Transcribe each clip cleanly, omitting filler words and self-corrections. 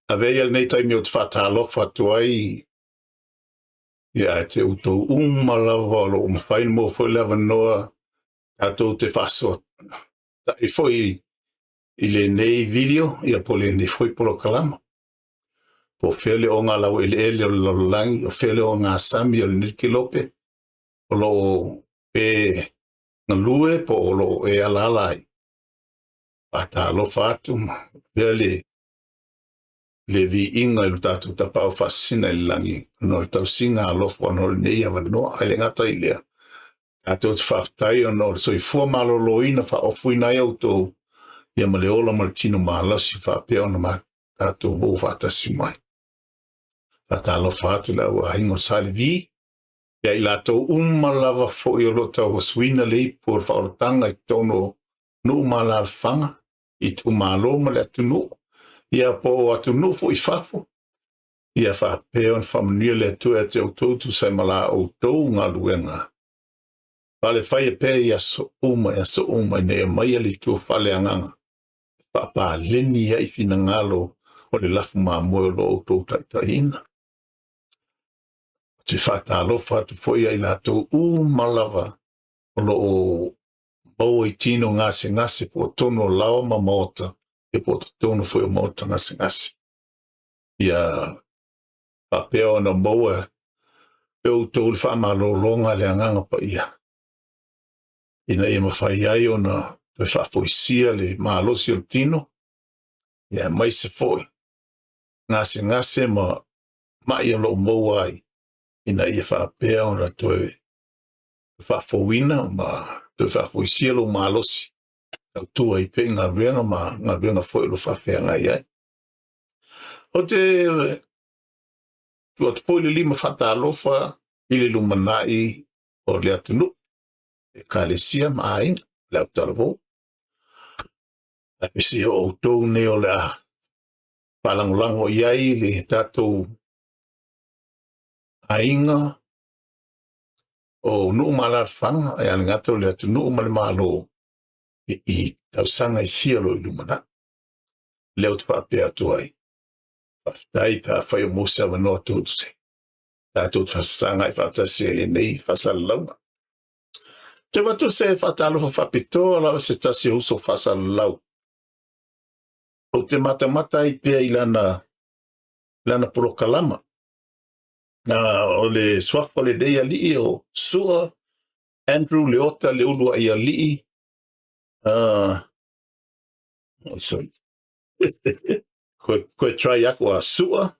Avei al nei taimi o te whatalofa atu ai ia te utou lava lo mawhain mo foi lava noa atou te whaso i foi i le nei video ia po le nei foi polo kalama po fele o ngā lau ele o lalolangi o fele o ngā sami o le nilkilope o lo ngalue po o lo alalai whatalofa atu vele le vi inga i tatu tapau fasina i langi no le tau singa alofa no le nei ava no ai le ngata i lea ato te whaftai o no so i fua malolo ina wha ofuina i auto ia ma le ola ma le tino mahalasi whapea o na ma ato o whatasi mai ata alofa atu la ua hingo sali vi ia i lato lava fo i o lota o swina le ipu o whaoratanga i tono no umala alfanga i tu malo ma le atu no ia po atu no fo i fafo ia whapea o na whamania le atu e te autoutu sai mala o tou ngā luenga Pale fai pe ia so uma ne mai ali tu fale anganga. Papa leni ia i fina ngalo o le lafu ma mo lo to taina. Te fata lo fatu foi ai la to malava o lo o i tino ngase po tono lao ma mota e po tono foi o mota ngase. Ia papeo na moa e o to le fa malo longa le anganga pa ia. Ina e mawhai ai o na te whapoisia le maalosi o tino. Ia mai se foi. Ngase ma mai o lo mou ai. Ina ia whapea o na toe whapowina ma te whapoisia lo maalosi. Tau tua i pe ngā ruenga foi lo whapea ngai ai. O te tua te poile lima whata alofa i le lumanai o le atunu. E kalesia ma aina. Le au talavo. Apesi o tou ne o le a palangolango iai le tatou ainga o nuu malarfanga e alingata o le atu nuu male malo i tausanga i sialo i lumana. Leo te pape atu ai. Paftai pa fai o mosa wanoa tōtu se. Tatou te fasanga i fatasi e nei fasal launga. Te watu se fatalofa fapitoa lau se tasi uso fasal lau. O te mata i pia i lana porokalama. O le swafa le dei ali o sua Andrew Leota le ulua i ali. Sorry. Koe try ako a sua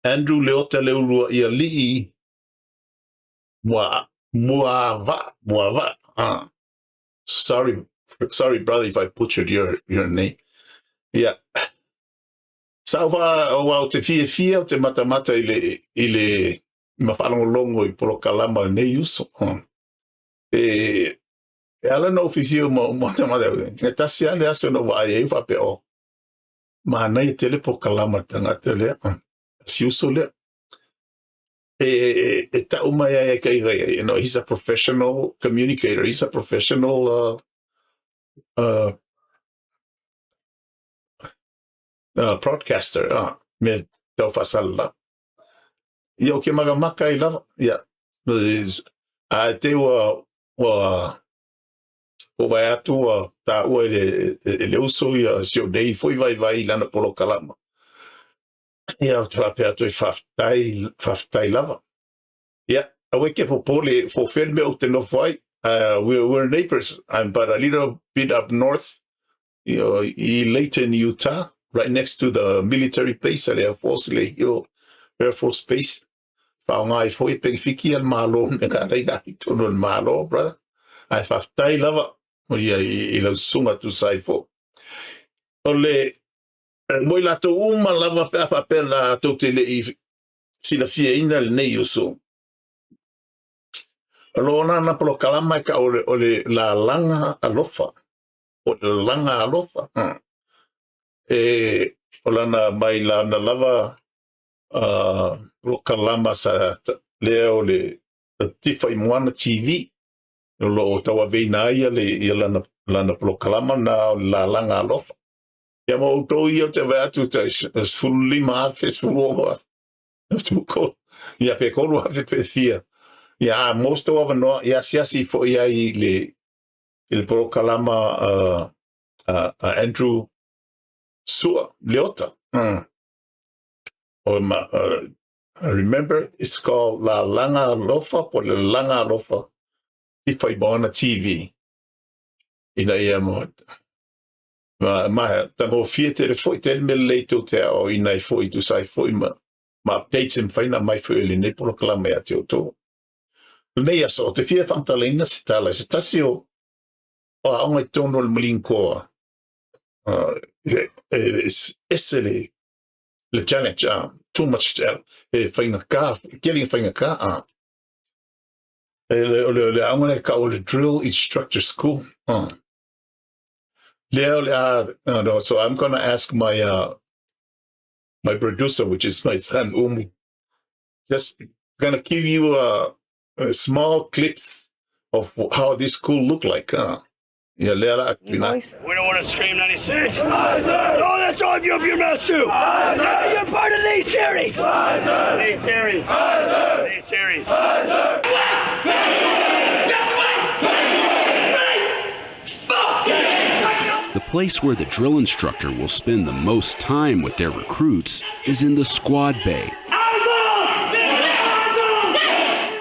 Andrew Leota le ulua i ali. Muava. Sorry, brother, if I butchered your name. Yeah. Sauwa o te fia o te mata i le mawhalongolongo i porokalama nei uso. E ala no ofisio mo mata. E tasi ale aso no wa e pape o. Ma nei tele porokalama tangata le. Si uso le. E ta umaya e kai gai. You know, he's a professional communicator. He's a professional broadcaster. Me tau pasala. Ia o ke magamaka I lava. Ia. A te o vai atu ta ua le uso ia si o dei foi vai lana polo kalama. Ia o te wape atu I whaftai lava. Ia. Awe ke popole for filme o te nofai. We're neighbors. I'm but a little bit up north. You know, Layton, Utah, right next to the military base at Air Force Air Force Base. Whaonga I foi pengfiki al malo, nega reiga I tono al malo, brother. Ai whaftai lava, o ia I lau sunga tu sai po. Ole, moi lato lava pe apapela to te le I sila fia ina le nei uso. Lona na polo kalama ka ole la langa alofa. O le langa alofa. o lana mai lana lava ro kalama sa leo le tifa I moana TV lo tawa veina ia le lana pro kalama na la langa alofa ia mo utou ia te veatu te fulima afe suloa tuko ia pe kolu afe pe fia ia most of no ia siasi fo ia I le pro kalama Andrew Sua Leota I remember it's called La Langa Lofa por La Langa Lofa Tifa I moana TV ina ia mo ma tango fie te foi te me leito te o ina foi tu sai foi ma updates in faina mai foi le ne por kalama ia te to nei aso te fie fantalina se tala se tasio o aonga tono le mlinko esele le challenge too much faina ka getting faina ka le aonga ka o le drill instructor school no, so I'm going to ask my my producer, which is my son Umu, just going to give you a small clips of how this school look like. Yeah, Lela, We don't want to scream 96. Aye, sir. No, that's on you up your mouth too. Aye, sir. You're part of the series. Aye, sir. A series. Aye, sir. A series. Aye, sir. The place where the drill instructor will spend the most time with their recruits is in the squad bay.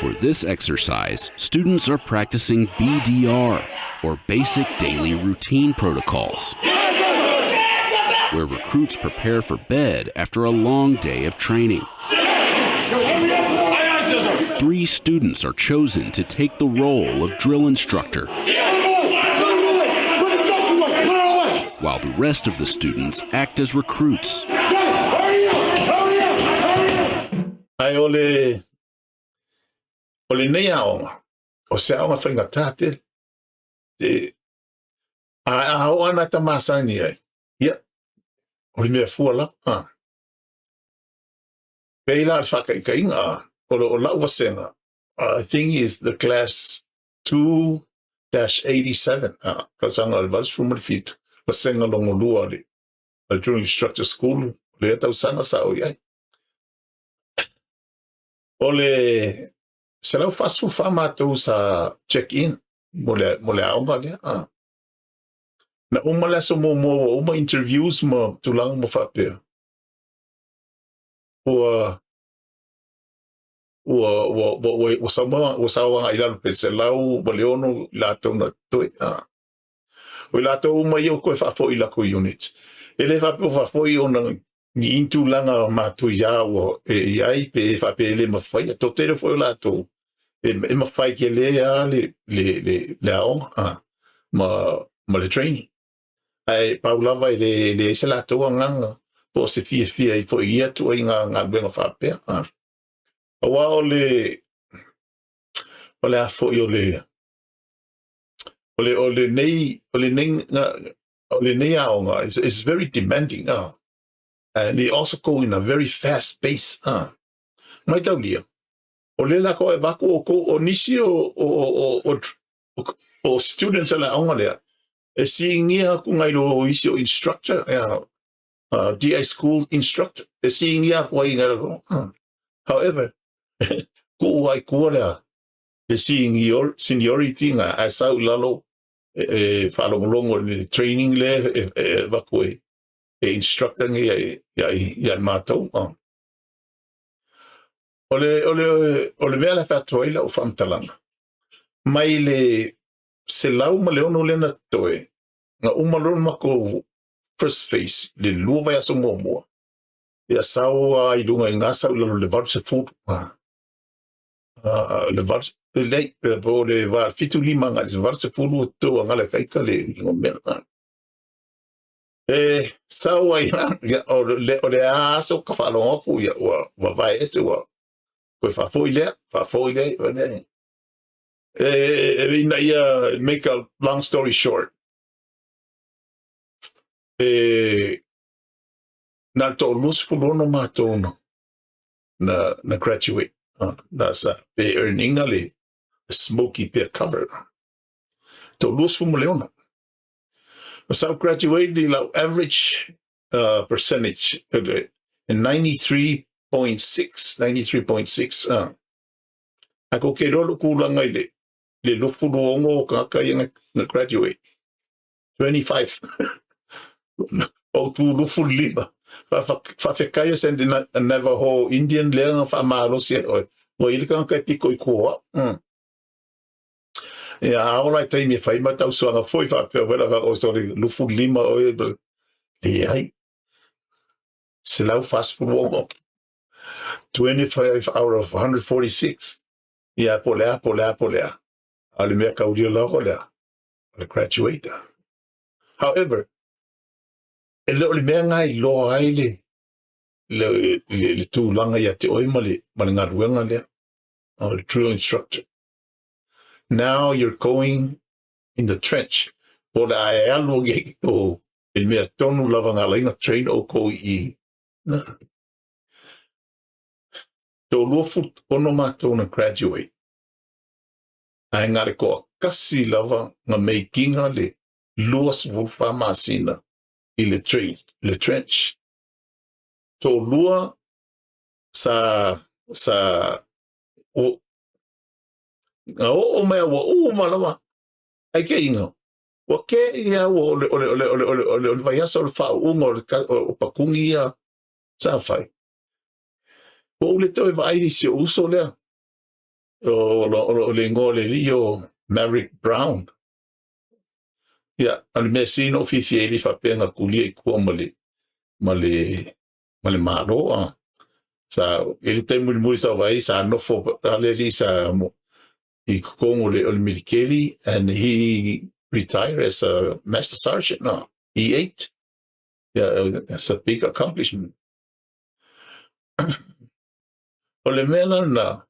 For this exercise, students are practicing BDR, or Basic Daily Routine Protocols, where recruits prepare for bed after a long day of training. 3 students are chosen to take the role of drill instructor, while the rest of the students act as recruits. Ai ole nei aonga o se aonga whainga tāte a o ana ta masani ai ia ole mea fuala peila al whakaikainga o lau wasenga I think is the class 2-87 kausanga al valis fumarfitu wasenga longo lua le drill instructor school le tau sanga sa o iai ole se lau fasu fama tu sa check-in mole aonga le na umala so mo interviews mo tulang mo fape o Samoa ila pe se lau boleono la tona toi o la to mo yo ko fa fo ila ko units ele fa fo yo na ni intu langa matu ya o ai pe fa pe le ma fa to te fo la to e ma fa ke le ya le on ma le training ai paula vai le se la to nganga po se fie ai fo ia to nga benga fa pe o wa ole a fo yo le ole nei aonga is very demanding and they also go in a very fast pace mai tau lia ole la ko e vaku o nisi o students ala aonga lea e singia ku ngai lo isi o instructor DI school instructor e singia ko i ngara however ku ai ku lea e seniority nga asau lalo whalongolongo ni training le vaku e instructor ngi ya mātou ole mea la whātua ila o whamtalanga mai le se lau ma leono lena toe nga umalon mako first phase le lua vai aso mua ia sao ai lunga i ngasa lalo le varu se futu le varu le po le varu fitu lima nga le varu se futu to angale kaika le ngomena sao ai o le aso ka whalonga ku ia wa vai este wa koe whafoile ina ia make a long story short na to lus fulono matono na graduate. Nasa pe earning ali smoky pe cover. To lus fumoleono. Sa graduate di la average percentage in 93.6. Ako kay lolo kulang ay le lufuloongo kaya na graduate. 25. O tu lufu lima. Fa kaya sen di na Navajo Indian le fa malo siya o ili kang kay piko ikuha. Ya aola tay mi fa ima tau suanga foi fa pe wala va o sorry lufu lima o le ai. Silau fast fuloongo. 25 out of 146. Ya polea. Ale me kaudio la polea. Ale graduate. However, ele mea ngai lo ai le tu langa ya te oi male ngā ruenga lea. The drill instructor. Now you're going in the trench. O le ae alo ge o ele mea tonu lava ngā lainga train o ko I. Tō luofu ono mātou na graduate. Ai ngare ko kasi lava ngā meikinga le luas wulfa masina I le trench. Tō lua sa o mea wa malawa. Ai ke inga. Wa ke ia o le vaiasa o le whaunga o pakungi ia sa whai. O le toi vai si uso lea. O le ngole li o Maverick Brown. Ia, ale mea sino fifieli whapenga kulia I kua male maro. Sa, ele te muri sa vai sa nofo ale li sa I kukongo le milikeli, and he retired as a master sergeant now. E8. Yeah, that's a big accomplishment. O le mela na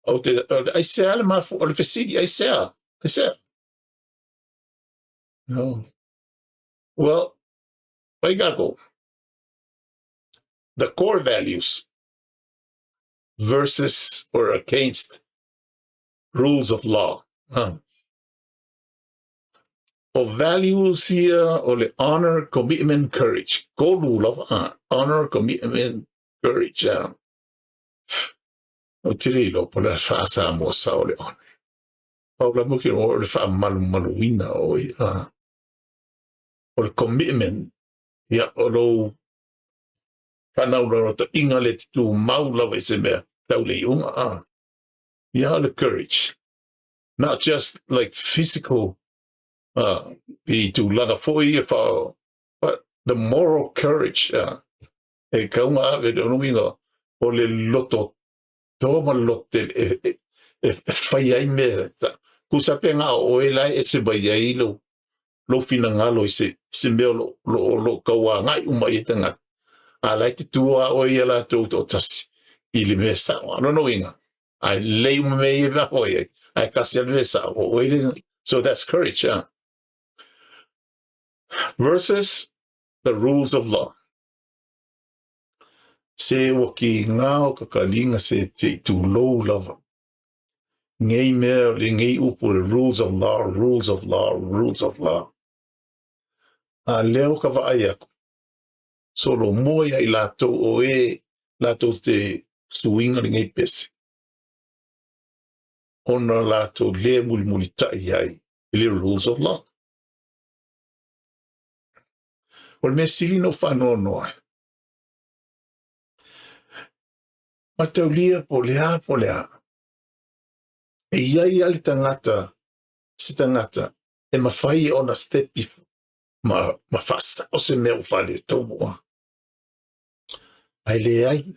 o te ai se ale mafu o le fesidi ai se. No. Well, I gotta go. The core values versus or against rules of law. O values here o le honor, commitment, courage. Ko rule of honor, commitment, courage. O tirilo po le fasa mo sa o le honor. Paula mo ki o le fa maluina o le commitment. Ya o lo panau to inga le tu maula we se mea tau le unga. Ya the courage. Not just like physical I tu lana foi but the moral courage. E kaunga ave de onuinga o le loto toma lote e fai ai me kusa penga o e lai e se bai ai lo fina ngalo se meo lo kaua ngai uma I tanga. I like to do o ia la to tasi I le me sa no inga. I lay me va hoye. I kasi le sa o so that's courage. Versus the rules of law. Se o ki ngao kakalinga se te tu low lava. Ngei mea le ngei upu le rules of law. A leo ka vaai aku. Solo moia I lato o lato te suinga le ngei pesi. Ona lato le muli tai ai le rules of law. O me sili no whanau noa. Mataulia po lea. E iai ali tangata, si tangata, e mawhai ona stepi ma whasa o se meo whale tōmua. Ai le ai.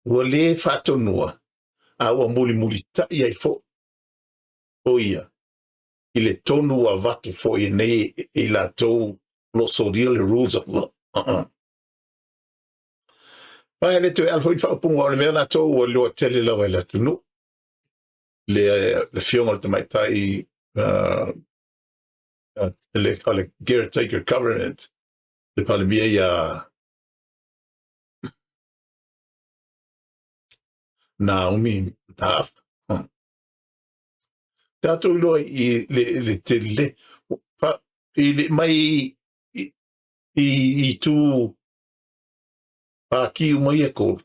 Ua le whatonua, a ua muli tai ai fo. O ia, I le tonu a watu fo I nei I la tō losoria le rules of law. Pai le te alfo I whaupunga o le mea la tō ua loa tele lawa I la tunu. Le fionga le te mai tai le caretaker covenant le palemia Naomi taf. Tato lo le tele pa ile mai i tu pa ki mai e ko.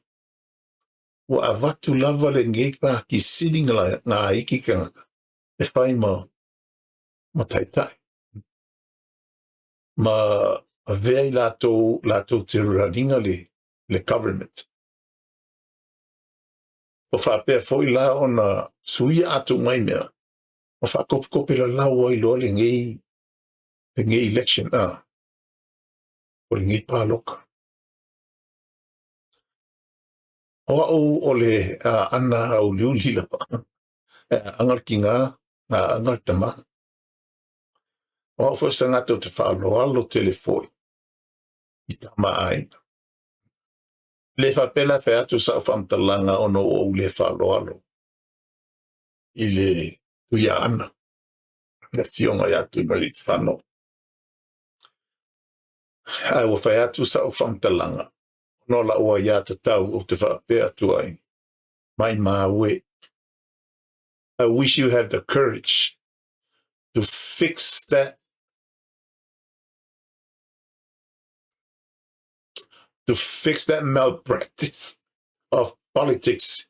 Wa avatu lava le ngai pa ki sitting la nga iki ka. E fai ma tai tai. Ma vei lato te raninga le government. O fa pe foi la ona suia atu mai mea. O fa kope la lau ai lo le ngai election o le ngai paloka. O le ana au liuli la angar kinga na angar tama. O first ngato te fa alo telefoi. I tama ai. Le fa pela fe atu sa fam talanga ono o le fa alo. I le tuia ana. Le fionga ya tu mali fano. Ai o fa atu sa fam talanga. No la ua ya te tau o te fa pe atu ai. Mai mawe. I wish you had the courage to fix that. To fix that malpractice of politics.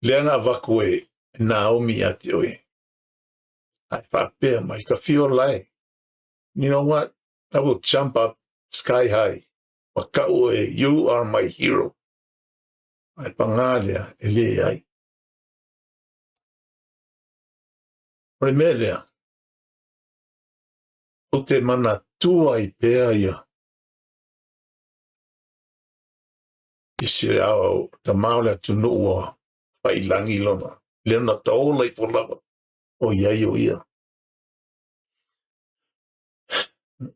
Leanga vakue Naomi atioe. I prepare my kafio lai. You know what? I will jump up sky high. Wakaue, you are my hero. I pangalia ele ai. Remelia. O te mana tua I pea ia. I sire au ta maule tunu ua pai langi lona. Leona taola I polava. O iai o ia.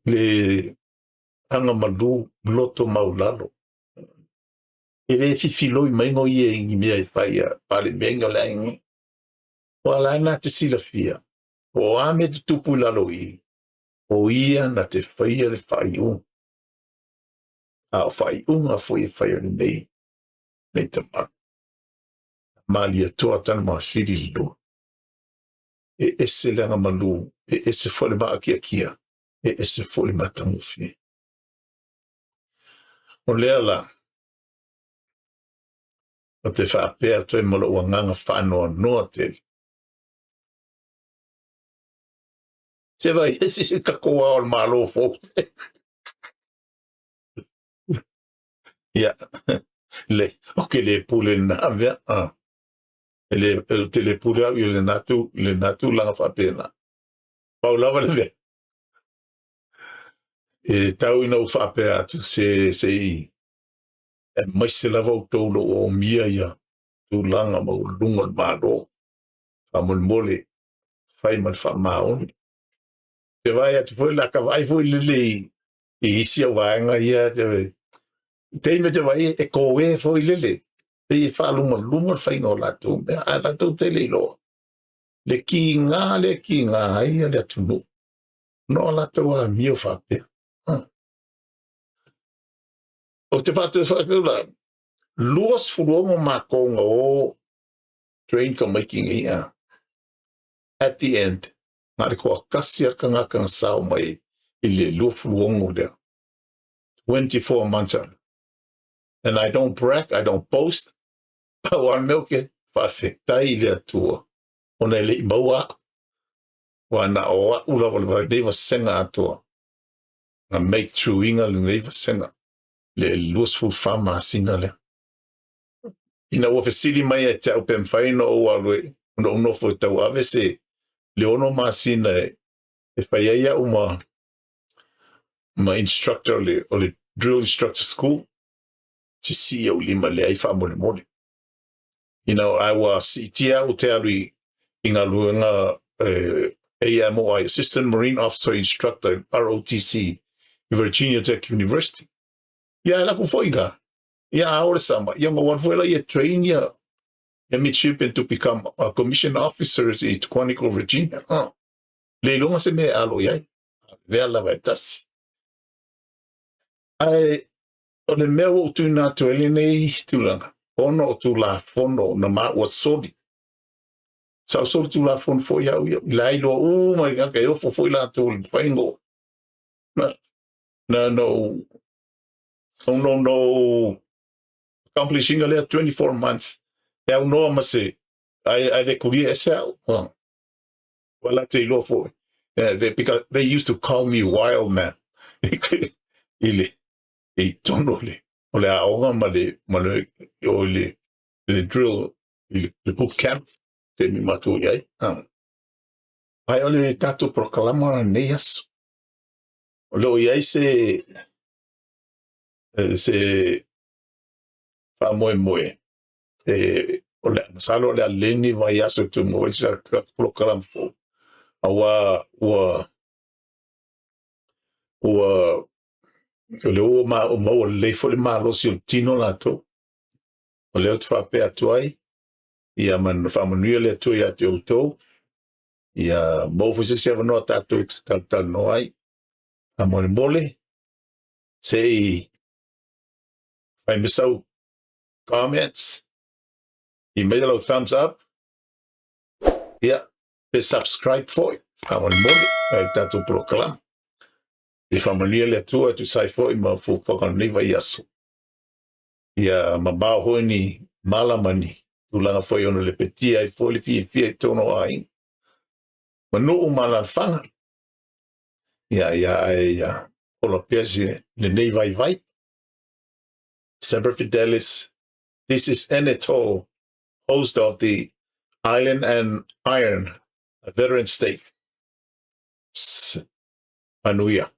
Le anga malu loto maulalo. E re fifiloi maingo ia ingi mea I whaia pale menga langi. O ala na te sila fia. O ame te tupu lalo I. O ia na te whaia le whaiu. A o whaiu a foi e whaia le nei. Nei te ma. Malia toa tana ma whiri lo. E ese langa malu. E ese whale maa kia kia. E ese whale matangu fie. O lea la. O te whaapea toi mala ua nganga whanoa noa te. Se vai, ese se kakoa o malo fo. Ya. Le, oke le pule na vea. Le le pule au le natu langa whaapena. Paulawa le vea. E tau ina u whaapea atu se I. E mai se lava u taulo o mia ia. Tu langa ma u lunga malo. Whamolmole. Whai man whamaoni. Te vai atu foi la ka vai foi lele. I isi au vaenga ia te. Teime te vai e koe foi lele. E whaluma whai no latu. A latu te leilo. Le ki ngā haia le atunu. No latu a mio whapea. O te patu whakula. Luas furongo makonga o train ka making ia. At the end. Ngare kua kasia ka ngaka sao mai. I le lua furongo lea. 24 months on. And I don't brag, I don't boast. Wa milke whawhetai lea tua. Ona le I maua. Wa na oa ula wala neiva senga atua. Nga make through inga le neiva senga. Le luas fu whama sina lea. Ina wa fesili mai e te au pemwhaino o alwe. Una unofo tau ave se. Le ono ma sina e whaiaia ma instructor o le drill instructor school. Te si au lima le ai whamole mole. You know, I was tia o te alui inga luenga AMOI, Assistant Marine Officer Instructor in ROTC, Virginia Tech University. Ya la kufoiga. Ya ahora sama. Ya ngawan fuela ya train ya midshipman to become a commissioned officer in Quantico, Virginia. Leilonga se me alo yai. Vea la vaitasi. Ai, o le mea o tu nā tuele nei tūlanga. ono o tu la fono na ma wa sodi. Sa sodi tu la fono fo ya lai lo mai ka ke o fo la tu faingo. No accomplishing a 24 months. Eu no ma se I recovered essa. Well, I tell you for because they used to call me wild man. Ile tonole. Ole a onga ma le drill le boot camp te mi matu yai. Ai ole tato proclama neias. Ole yai se fa moe. Ole masalo le leni vai aso tu mo isa proclam fo. Awa ole o ma le fo le malo si o tino la to. Ole o te fa pe atuai. Ia man fa manuia le atu ia te o to. Ia mo fo se no tato tal no ai. A mole. Say I miss out comments. He made a little thumbs up. Yeah. They subscribe for it. A mole. Tato proclam. E fa manuia le atu tu sai fo I ma fo niva yaso. Ia mabao hoi ni malamani. Tulanga foi ono le petia I fo le pia tono ai. Manu malafanga. Ia. Ola pesi le nei vai. Semper Fidelis. This is Eneto, host of the Island and Iron, a veteran state. Manuia.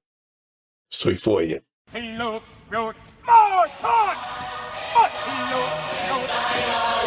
Soy foi. He looked more talk. But he looked